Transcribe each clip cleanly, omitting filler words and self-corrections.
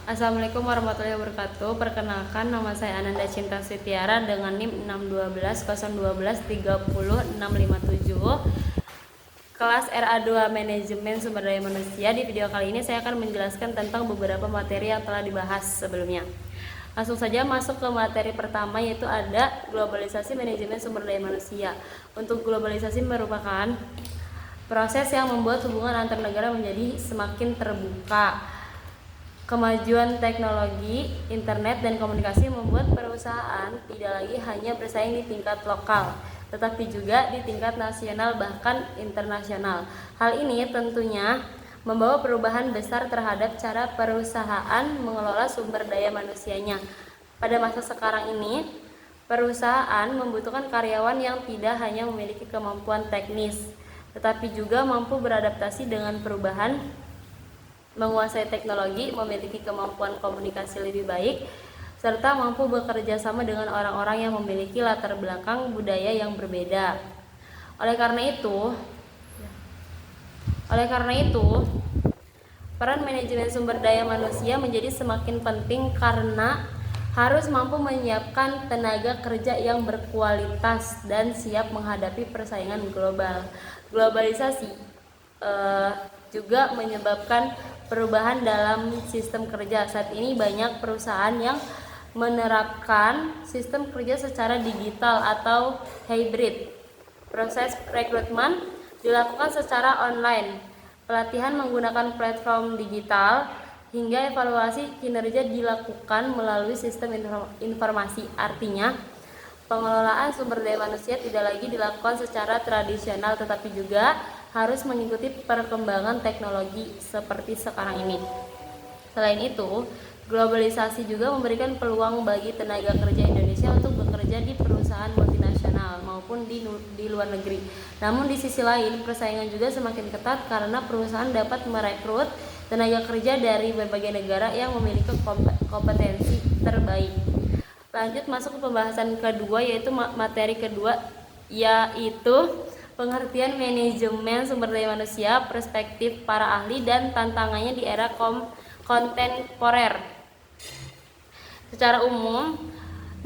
Assalamualaikum warahmatullahi wabarakatuh. Perkenalkan, nama saya Ananda Cinta Sitiara dengan NIM 612 012 30 657, kelas RA2 Manajemen Sumber Daya Manusia. Di video kali ini saya akan menjelaskan tentang beberapa materi yang telah dibahas sebelumnya. Langsung saja masuk ke materi pertama, yaitu ada globalisasi manajemen sumber daya manusia. Untuk globalisasi merupakan proses yang membuat hubungan antar negara menjadi semakin terbuka. Kemajuan teknologi, internet, dan komunikasi membuat perusahaan tidak lagi hanya bersaing di tingkat lokal, tetapi juga di tingkat nasional bahkan internasional. Hal ini tentunya membawa perubahan besar terhadap cara perusahaan mengelola sumber daya manusianya. Pada masa sekarang ini, perusahaan membutuhkan karyawan yang tidak hanya memiliki kemampuan teknis, tetapi juga mampu beradaptasi dengan perubahan, menguasai teknologi, memiliki kemampuan komunikasi lebih baik, serta mampu bekerja sama dengan orang-orang yang memiliki latar belakang budaya yang berbeda. Oleh karena itu, peran manajemen sumber daya manusia menjadi semakin penting karena harus mampu menyiapkan tenaga kerja yang berkualitas dan siap menghadapi persaingan global. Globalisasi juga menyebabkan perubahan dalam sistem kerja. Saat ini banyak perusahaan yang menerapkan sistem kerja secara digital atau hybrid. Proses rekrutmen dilakukan secara online, pelatihan menggunakan platform digital, hingga evaluasi kinerja dilakukan melalui sistem informasi. Artinya, pengelolaan sumber daya manusia tidak lagi dilakukan secara tradisional, tetapi juga harus mengikuti perkembangan teknologi seperti sekarang ini. Selain itu, globalisasi juga memberikan peluang bagi tenaga kerja Indonesia untuk bekerja di perusahaan multinasional maupun di luar negeri. Namun di sisi lain, persaingan juga semakin ketat karena perusahaan dapat merekrut tenaga kerja dari berbagai negara yang memiliki kompetensi terbaik. Lanjut masuk ke pembahasan kedua, yaitu materi kedua, yaitu pengertian manajemen sumber daya manusia, perspektif para ahli, dan tantangannya di era kontemporer. Secara umum,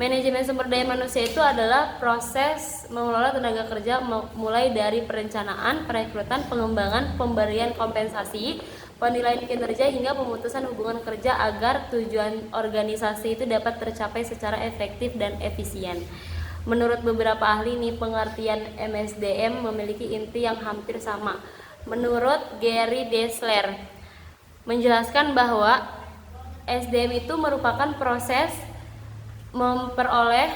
manajemen sumber daya manusia itu adalah proses mengelola tenaga kerja mulai dari perencanaan, perekrutan, pengembangan, pemberian kompensasi, penilaian kinerja, hingga pemutusan hubungan kerja agar tujuan organisasi itu dapat tercapai secara efektif dan efisien. Menurut beberapa ahli nih, pengertian MSDM memiliki inti yang hampir sama. Menurut Gary Dessler, menjelaskan bahwa SDM itu merupakan proses memperoleh,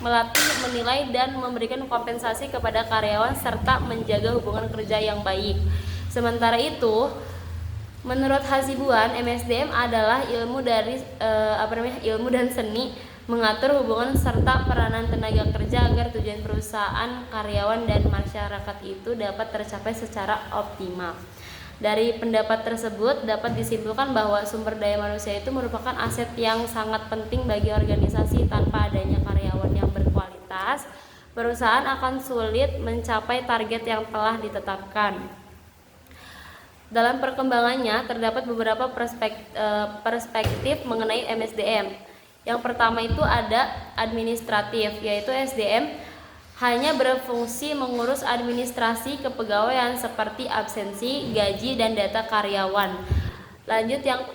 melatih, menilai, dan memberikan kompensasi kepada karyawan serta menjaga hubungan kerja yang baik. Sementara itu, menurut Hasibuan, MSDM adalah ilmu dan seni mengatur hubungan serta peranan tenaga kerja agar tujuan perusahaan, karyawan, dan masyarakat itu dapat tercapai secara optimal. Dari pendapat tersebut dapat disimpulkan bahwa sumber daya manusia itu merupakan aset yang sangat penting bagi organisasi. Tanpa adanya karyawan yang berkualitas, perusahaan akan sulit mencapai target yang telah ditetapkan. Dalam perkembangannya terdapat beberapa perspektif mengenai MSDM. Yang pertama itu ada administratif, yaitu SDM hanya berfungsi mengurus administrasi kepegawaian seperti absensi, gaji, dan data karyawan. Lanjut yang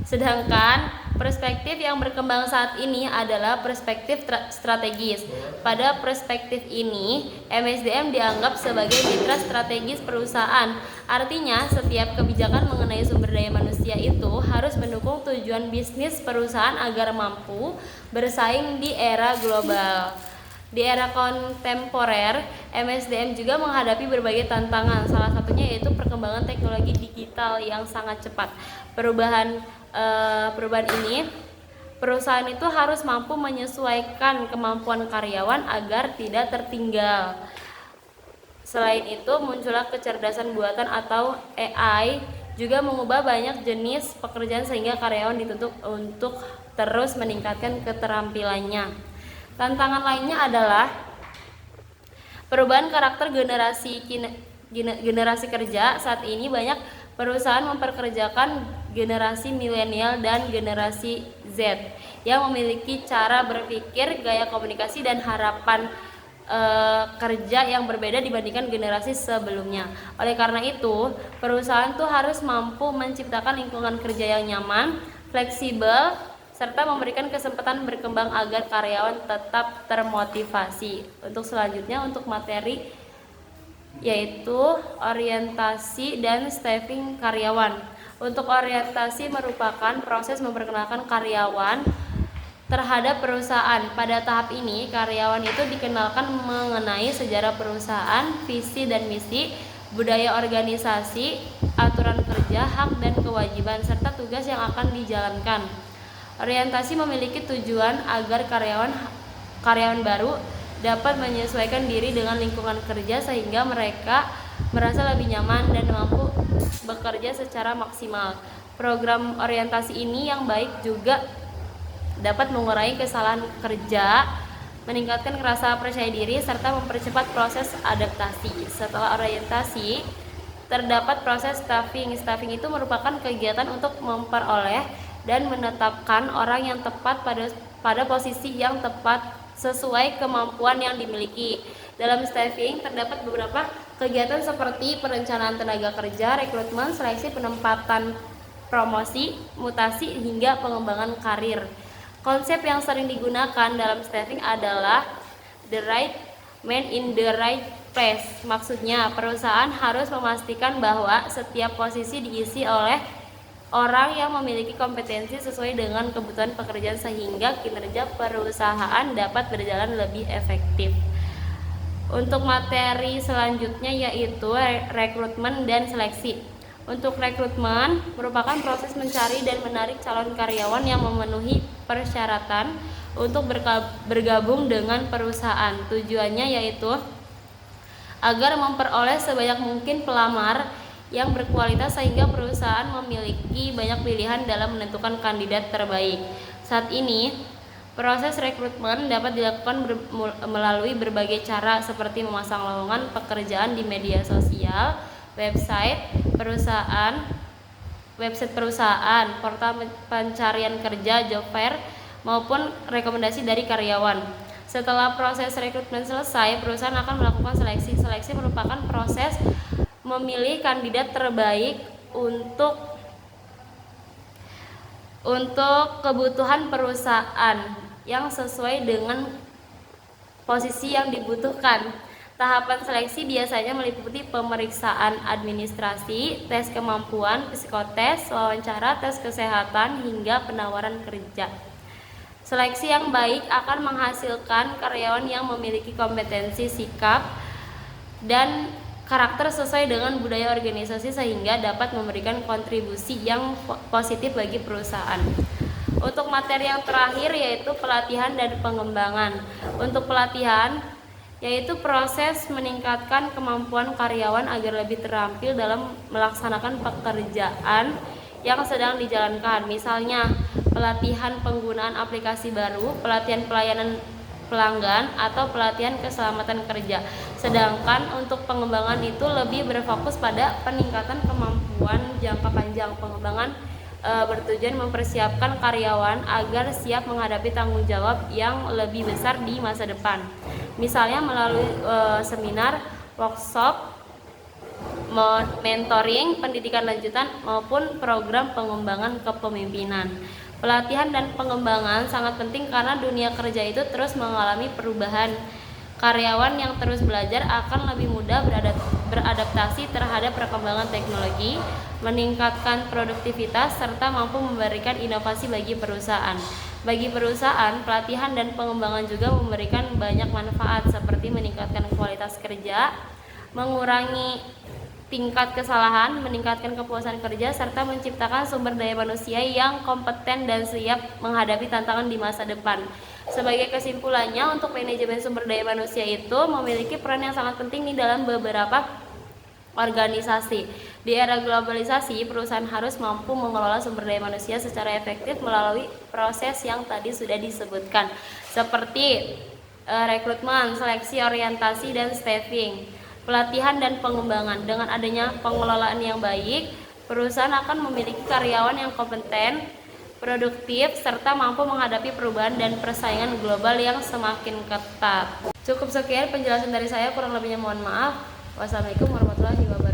sedangkan perspektif yang berkembang saat ini adalah perspektif strategis. Pada perspektif ini, MSDM dianggap sebagai mitra strategis perusahaan. Artinya, setiap kebijakan mengenai sumber daya manusia itu harus mendukung tujuan bisnis perusahaan agar mampu bersaing di era global. Di era kontemporer, MSDM juga menghadapi berbagai tantangan. Salah satunya yaitu perkembangan teknologi digital yang sangat cepat. Perubahan ini, perusahaan itu harus mampu menyesuaikan kemampuan karyawan agar tidak tertinggal. Selain itu, muncullah kecerdasan buatan atau AI juga mengubah banyak jenis pekerjaan sehingga karyawan dituntut untuk terus meningkatkan keterampilannya. Tantangan lainnya adalah perubahan karakter generasi kerja. Saat ini banyak perusahaan memperkerjakan generasi milenial dan generasi Z yang memiliki cara berpikir, gaya komunikasi, dan harapan kerja yang berbeda dibandingkan generasi sebelumnya. Oleh karena itu, perusahaan tuh harus mampu menciptakan lingkungan kerja yang nyaman, fleksibel, serta memberikan kesempatan berkembang agar karyawan tetap termotivasi. Untuk selanjutnya, untuk materi yaitu orientasi dan staffing karyawan. Untuk orientasi merupakan proses memperkenalkan karyawan terhadap perusahaan. Pada tahap ini, karyawan itu dikenalkan mengenai sejarah perusahaan, visi dan misi, budaya organisasi, aturan kerja, hak dan kewajiban, serta tugas yang akan dijalankan. Orientasi memiliki tujuan agar karyawan baru dapat menyesuaikan diri dengan lingkungan kerja sehingga mereka merasa lebih nyaman dan mampu bekerja secara maksimal. Program orientasi ini yang baik juga dapat mengurangi kesalahan kerja, meningkatkan rasa percaya diri, serta mempercepat proses adaptasi. Setelah orientasi, terdapat proses staffing. Staffing itu merupakan kegiatan untuk memperoleh dan menetapkan orang yang tepat pada posisi yang tepat sesuai kemampuan yang dimiliki. Dalam staffing terdapat beberapa kegiatan seperti perencanaan tenaga kerja, rekrutmen, seleksi, penempatan, promosi, mutasi, hingga pengembangan karir. Konsep yang sering digunakan dalam staffing adalah the right man in the right place. Maksudnya, perusahaan harus memastikan bahwa setiap posisi diisi oleh orang yang memiliki kompetensi sesuai dengan kebutuhan pekerjaan sehingga kinerja perusahaan dapat berjalan lebih efektif. Untuk materi selanjutnya yaitu rekrutmen dan seleksi. Untuk rekrutmen merupakan proses mencari dan menarik calon karyawan yang memenuhi persyaratan untuk bergabung dengan perusahaan. Tujuannya yaitu agar memperoleh sebanyak mungkin pelamar yang berkualitas sehingga perusahaan memiliki banyak pilihan dalam menentukan kandidat terbaik. Saat ini, proses rekrutmen dapat dilakukan melalui berbagai cara seperti memasang lowongan pekerjaan di media sosial, website perusahaan, portal pencarian kerja, job fair, maupun rekomendasi dari karyawan. Setelah proses rekrutmen selesai, perusahaan akan melakukan seleksi. Seleksi merupakan proses memilih kandidat terbaik untuk kebutuhan perusahaan yang sesuai dengan posisi yang dibutuhkan. Tahapan seleksi biasanya meliputi pemeriksaan administrasi, tes kemampuan, psikotes, wawancara, tes kesehatan, hingga penawaran kerja. Seleksi yang baik akan menghasilkan karyawan yang memiliki kompetensi, sikap, dan karakter sesuai dengan budaya organisasi sehingga dapat memberikan kontribusi yang positif bagi perusahaan. Untuk materi yang terakhir yaitu pelatihan dan pengembangan. Untuk pelatihan yaitu proses meningkatkan kemampuan karyawan agar lebih terampil dalam melaksanakan pekerjaan yang sedang dijalankan. Misalnya, pelatihan penggunaan aplikasi baru, pelatihan pelayanan pelanggan, atau pelatihan keselamatan kerja. Sedangkan untuk pengembangan itu lebih berfokus pada peningkatan kemampuan jangka panjang. Pengembangan bertujuan mempersiapkan karyawan agar siap menghadapi tanggung jawab yang lebih besar di masa depan. Misalnya melalui seminar, workshop, mentoring, pendidikan lanjutan, maupun program pengembangan kepemimpinan. Pelatihan dan pengembangan sangat penting karena dunia kerja itu terus mengalami perubahan. Karyawan yang terus belajar akan lebih mudah beradaptasi terhadap perkembangan teknologi, meningkatkan produktivitas, serta mampu memberikan inovasi bagi perusahaan. Bagi perusahaan, pelatihan dan pengembangan juga memberikan banyak manfaat seperti meningkatkan kualitas kerja, mengurangi tingkat kesalahan, meningkatkan kepuasan kerja, serta menciptakan sumber daya manusia yang kompeten dan siap menghadapi tantangan di masa depan. Sebagai kesimpulannya, untuk manajemen sumber daya manusia itu memiliki peran yang sangat penting di dalam beberapa organisasi. Di era globalisasi, perusahaan harus mampu mengelola sumber daya manusia secara efektif melalui proses yang tadi sudah disebutkan, seperti rekrutmen, seleksi, orientasi, dan staffing, pelatihan dan pengembangan. Dengan adanya pengelolaan yang baik, perusahaan akan memiliki karyawan yang kompeten, produktif, serta mampu menghadapi perubahan dan persaingan global yang semakin ketat. Cukup sekian penjelasan dari saya, kurang lebihnya mohon maaf. Wassalamualaikum warahmatullahi wabarakatuh.